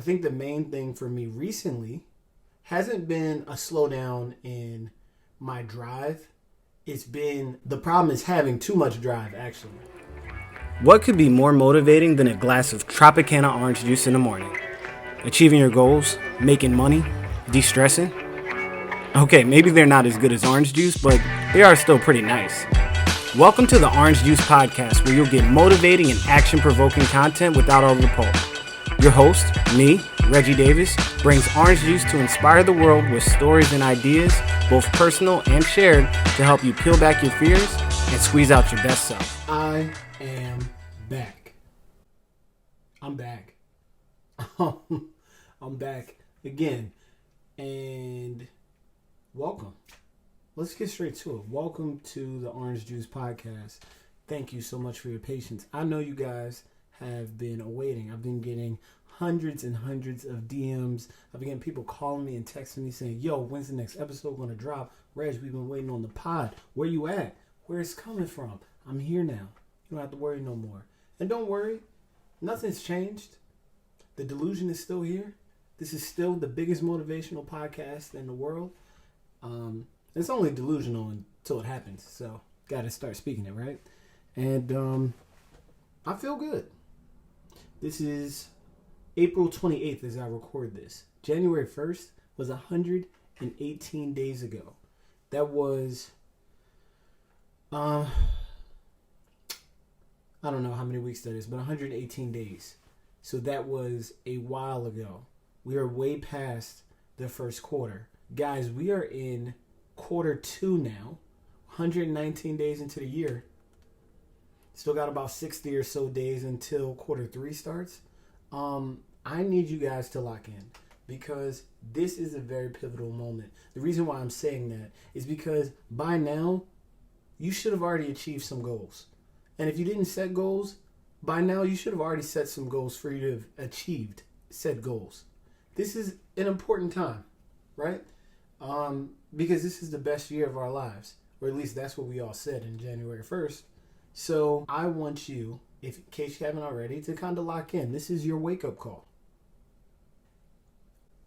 think the main thing for me recently hasn't been a slowdown in my drive. It's been, the problem is having too much drive, actually. What could be more motivating than a glass of Tropicana orange juice in the morning? Achieving your goals, making money, de-stressing? Okay, maybe they're not as good as orange juice, but they are still pretty nice. Welcome to the Orange Juice Podcast, where you'll get motivating and action-provoking content without all the pulp. Your host, me, Reggie Davis, brings orange juice to inspire the world with stories and ideas, both personal and shared, to help you peel back your fears and squeeze out your best self. I am back. I'm back. I'm back again. And welcome. Let's get straight to it. Welcome to the Orange Juice Podcast. Thank you so much for your patience. I know you guys have been awaiting. I've been getting hundreds and hundreds of DMs. I've been getting people calling me and texting me saying, yo, when's the next episode going to drop? Reg, we've been waiting on the pod. Where you at? Where it's coming from? I'm here now. You don't have to worry no more. And don't worry. Nothing's changed. The delusion is still here. This is still the biggest motivational podcast in the world. It's only delusional until it happens. So, got to start speaking it, right? And I feel good. This is April 28th as I record this. January 1st was 118 days ago. That was, I don't know how many weeks that is, but 118 days. So that was a while ago. We are way past the first quarter. Guys, we are in quarter 2 now, 119 days into the year. Still got about 60 or so days until quarter 3 starts. I need you guys to lock in because this is a very pivotal moment. The reason why I'm saying that is because by now, you should have already achieved some goals. And if you didn't set goals, by now you should have already set some goals for you to have achieved said goals. This is an important time, right? Because this is the best year of our lives, or at least that's what we all said in January 1st. So I want you, in case you haven't already, to kind of lock in. This is your wake-up call.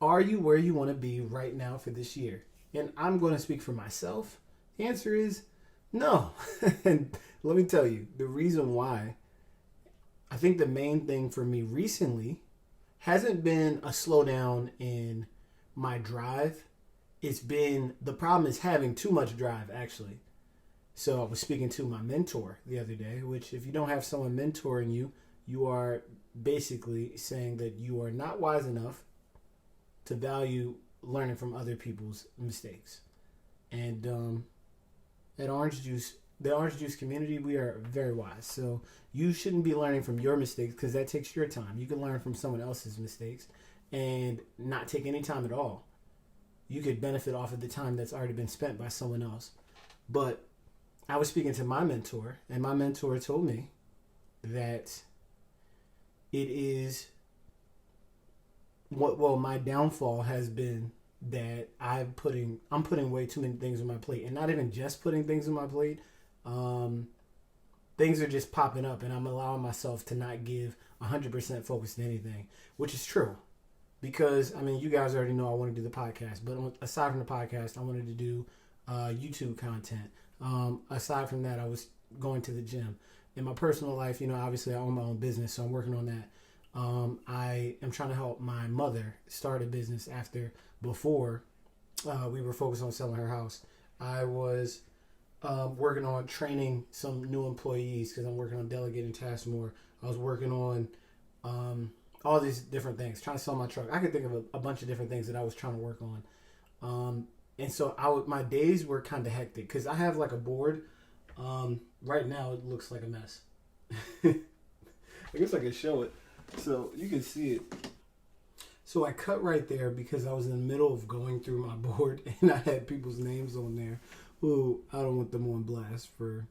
Are you where you want to be right now for this year? And I'm going to speak for myself. The answer is no. And let me tell you, the reason why, I think the main thing for me recently hasn't been a slowdown in my drive. It's been, the problem is having too much drive, actually. So I was speaking to my mentor the other day, which if you don't have someone mentoring you, you are basically saying that you are not wise enough to value learning from other people's mistakes. And at Orange Juice, the Orange Juice community, we are very wise. So you shouldn't be learning from your mistakes because that takes your time. You can learn from someone else's mistakes and not take any time at all. You could benefit off of the time that's already been spent by someone else. But I was speaking to my mentor, and my mentor told me that it is my downfall has been that I'm putting way too many things on my plate, and not even just putting things on my plate. Things are just popping up, and I'm allowing myself to not give 100% focus to anything, which is true. Because, I mean, you guys already know I want to do the podcast. But aside from the podcast, I wanted to do YouTube content. Aside from that, I was going to the gym. In my personal life, obviously I own my own business, so I'm working on that. I am trying to help my mother start a business before we were focused on selling her house. I was working on training some new employees because I'm working on delegating tasks more. I was working on all these different things, trying to sell my truck. I could think of a bunch of different things that I was trying to work on. And so my days were kind of hectic because I have like a board. Right now it looks like a mess. I guess I could show it so you can see it. So I cut right there because I was in the middle of going through my board and I had people's names on there who I don't want them on blast for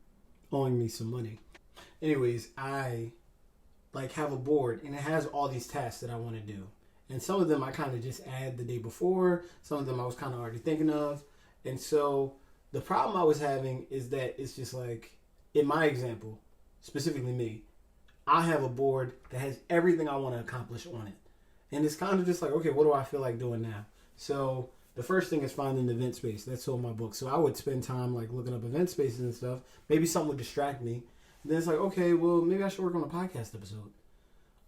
owing me some money. Anyways, I have a board and it has all these tasks that I want to do. And some of them I kind of just add the day before. Some of them I was kind of already thinking of. And so the problem I was having is that it's just like, in my example, specifically me, I have a board that has everything I want to accomplish on it. And it's kind of just like, okay, what do I feel like doing now? So the first thing is finding an event space. That's all my book. So I would spend time like looking up event spaces and stuff. Maybe something would distract me. And then it's like, okay, well, maybe I should work on a podcast episode.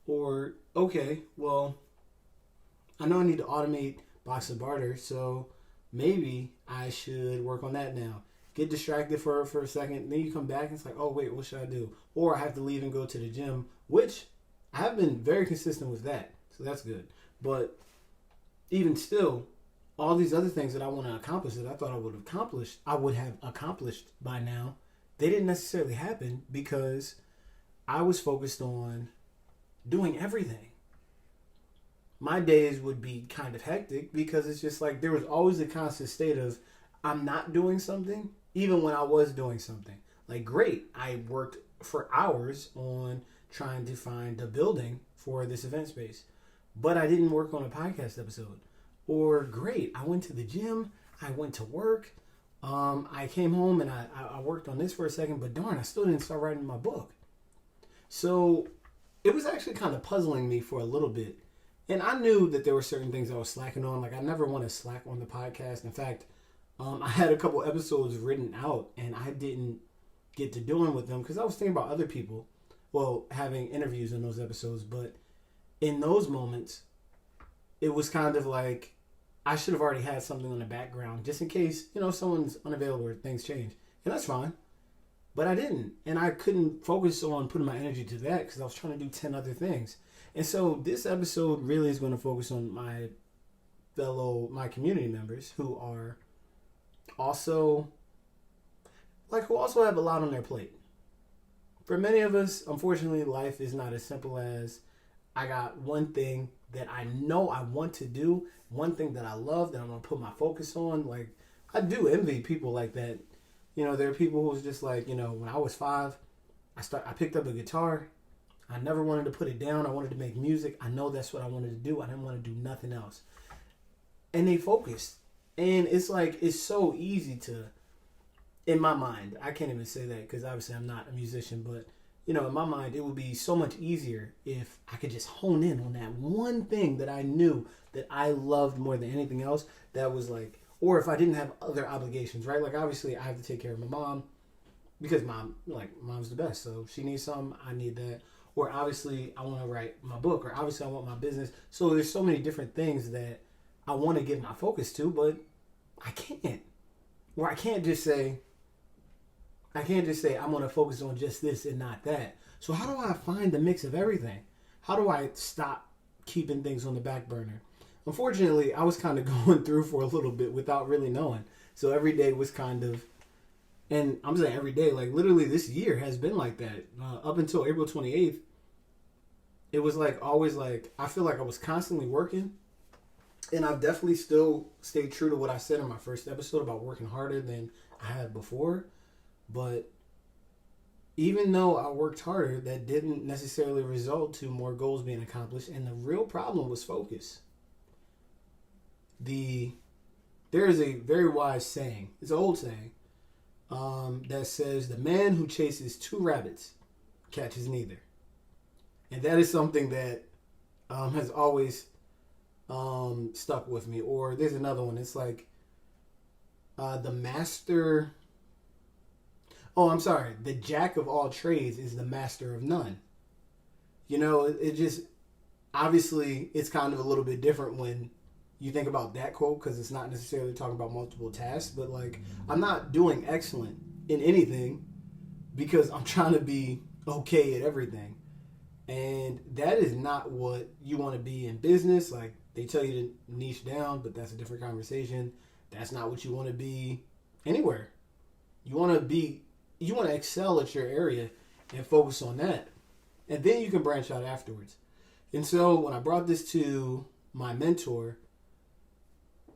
Or, okay, well, I know I need to automate box and barter, so maybe I should work on that now. Get distracted for a second, then you come back and it's like, oh, wait, what should I do? Or I have to leave and go to the gym, which I have been very consistent with that, so that's good. But even still, all these other things that I want to accomplish that I thought I would have accomplished by now, they didn't necessarily happen because I was focused on doing everything. My days would be kind of hectic because it's just like there was always a constant state of I'm not doing something even when I was doing something. Like, great, I worked for hours on trying to find a building for this event space, but I didn't work on a podcast episode. Or, great, I went to the gym, I went to work, I came home and I worked on this for a second, but darn, I still didn't start writing my book. So it was actually kind of puzzling me for a little bit. And I knew that there were certain things I was slacking on. Like, I never want to slack on the podcast. In fact, I had a couple episodes written out and I didn't get to doing with them because I was thinking about other people, well, having interviews in those episodes. But in those moments, it was kind of like I should have already had something on the background just in case, someone's unavailable or things change. And that's fine. But I didn't. And I couldn't focus on putting my energy to that because I was trying to do 10 other things. And so this episode really is going to focus on my community members who are also have a lot on their plate. For many of us, unfortunately, life is not as simple as I got one thing that I know I want to do, one thing that I love that I'm going to put my focus on. Like, I do envy people like that. There are people who's just like, when I was 5, I picked up a guitar. I never wanted to put it down. I wanted to make music. I know that's what I wanted to do. I didn't want to do nothing else. And they focused. And it's like, it's so easy to, in my mind, I can't even say that because obviously I'm not a musician, but, in my mind, it would be so much easier if I could just hone in on that one thing that I knew that I loved more than anything else. That was like, or if I didn't have other obligations, right? Like, obviously, I have to take care of my mom because mom's the best. So she needs something, I need that. Or obviously, I want to write my book. Or obviously, I want my business. So there's so many different things that I want to give my focus to, but I can't. Or I can't just say I'm going to focus on just this and not that. So how do I find the mix of everything? How do I stop keeping things on the back burner? Unfortunately, I was kind of going through for a little bit without really knowing. So every day was kind of, and I'm saying every day, like literally this year has been like that. Up until April 28th, it was like always like, I feel like I was constantly working. And I've definitely still stayed true to what I said in my first episode about working harder than I had before. But even though I worked harder, that didn't necessarily result to more goals being accomplished. And the real problem was focus. There is a very wise saying, it's an old saying, that says the man who chases 2 rabbits catches neither. And that is something that has always stuck with me. Or there's another one, it's like the jack of all trades is the master of none. It just, obviously it's kind of a little bit different when you think about that quote because it's not necessarily talking about multiple tasks, but like I'm not doing excellent in anything because I'm trying to be okay at everything. And that is not what you want to be in business. Like, they tell you to niche down, but that's a different conversation. That's not what you want to be anywhere. You want to excel at your area and focus on that. And then you can branch out afterwards. And so when I brought this to my mentor,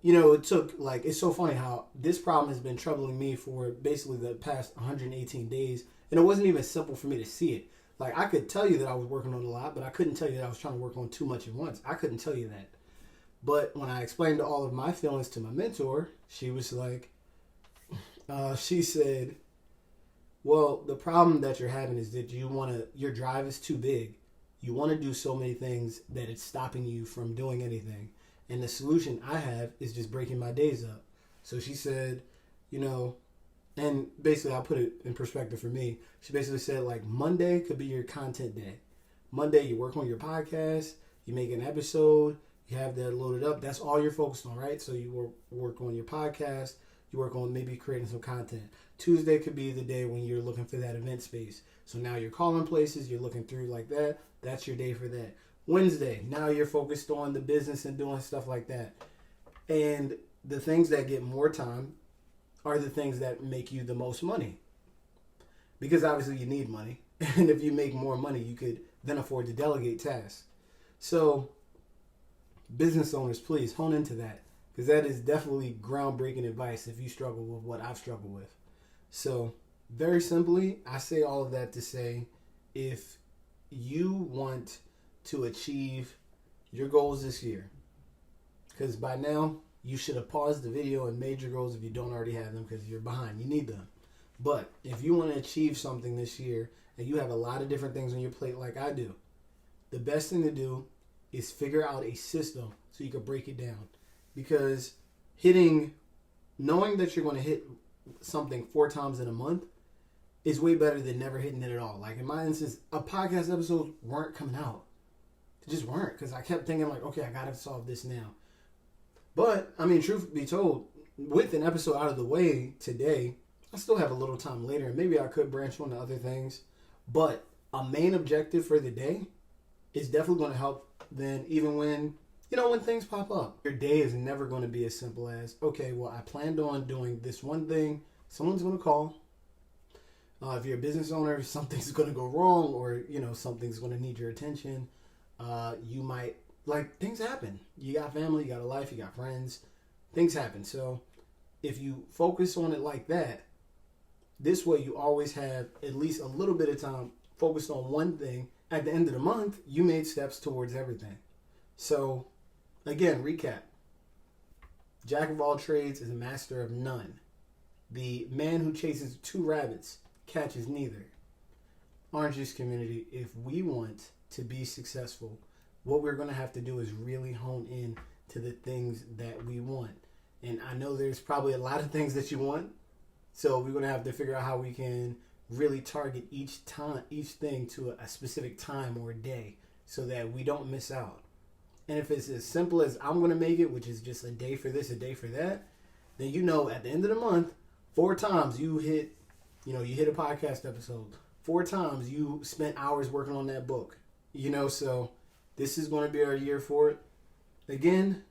it took, like, it's so funny how this problem has been troubling me for basically the past 118 days. And it wasn't even simple for me to see it. Like, I could tell you that I was working on a lot, but I couldn't tell you that I was trying to work on too much at once. I couldn't tell you that. But when I explained all of my feelings to my mentor, she was like, she said, well, the problem that you're having is that your drive is too big. you want to do so many things that it's stopping you from doing anything. And the solution I have is just breaking my days up. So she said, you know, and basically I'll put it in perspective for me. She basically said, like, Monday could be your content day. Monday, you work on your podcast, you make an episode, you have that loaded up. That's all you're focused on, right? So you work on your podcast, you work on maybe creating some content. Tuesday could be the day when you're looking for that event space. So now you're calling places, you're looking through like that. That's your day for that. Wednesday, now you're focused on the business and doing stuff like that. And the things that get more time are the things that make you the most money. Because obviously you need money. And if you make more money, you could then afford to delegate tasks. So business owners, please hone into that. Because that is definitely groundbreaking advice if you struggle with what I've struggled with. So very simply, I say all of that to say, if you want to achieve your goals this year, because by now you should have paused the video and made your goals if you don't already have them, because you're behind. You need them. But if you want to achieve something this year and you have a lot of different things on your plate like I do, the best thing to do is figure out a system so you can break it down. Because knowing that you're going to hit something 4 times in a month is way better than never hitting it at all. Like in my instance, a podcast episodes weren't coming out. They just weren't, because I kept thinking like, okay, I got to solve this now. But, I mean, truth be told, with an episode out of the way today, I still have a little time later, and maybe I could branch on to other things. But a main objective for the day is definitely going to help then, even when things pop up. Your day is never going to be as simple as, okay, well, I planned on doing this one thing. Someone's going to call. If you're a business owner, something's going to go wrong, or, something's going to need your attention. You might, things happen. You got family, you got a life, you got friends. Things happen. So if you focus on it like that, this way you always have at least a little bit of time focused on one thing. At the end of the month, you made steps towards everything. So, again, recap. Jack of all trades is a master of none. The man who chases 2 rabbits catches neither. Orange Juice community, if we want to be successful, what we're going to have to do is really hone in to the things that we want. And I know there's probably a lot of things that you want, so we're going to have to figure out how we can really target each thing to a specific time or day so that we don't miss out. And if it's as simple as I'm going to make it, which is just a day for this, a day for that, then at the end of the month, 4 times you hit a podcast episode. 4 times you spent hours working on that book. So this is going to be our year for it. Again,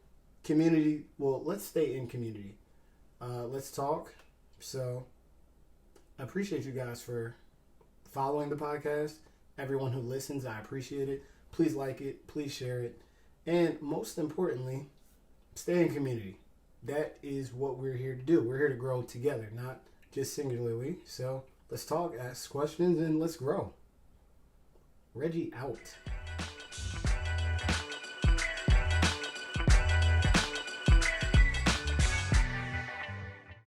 community, well, let's stay in community. Let's talk. So I appreciate you guys for following the podcast. Everyone who listens, I appreciate it. Please like it. Please share it. And most importantly, stay in community. That is what we're here to do. We're here to grow together, not just singularly. So let's talk, ask questions, and let's grow. Reggie out.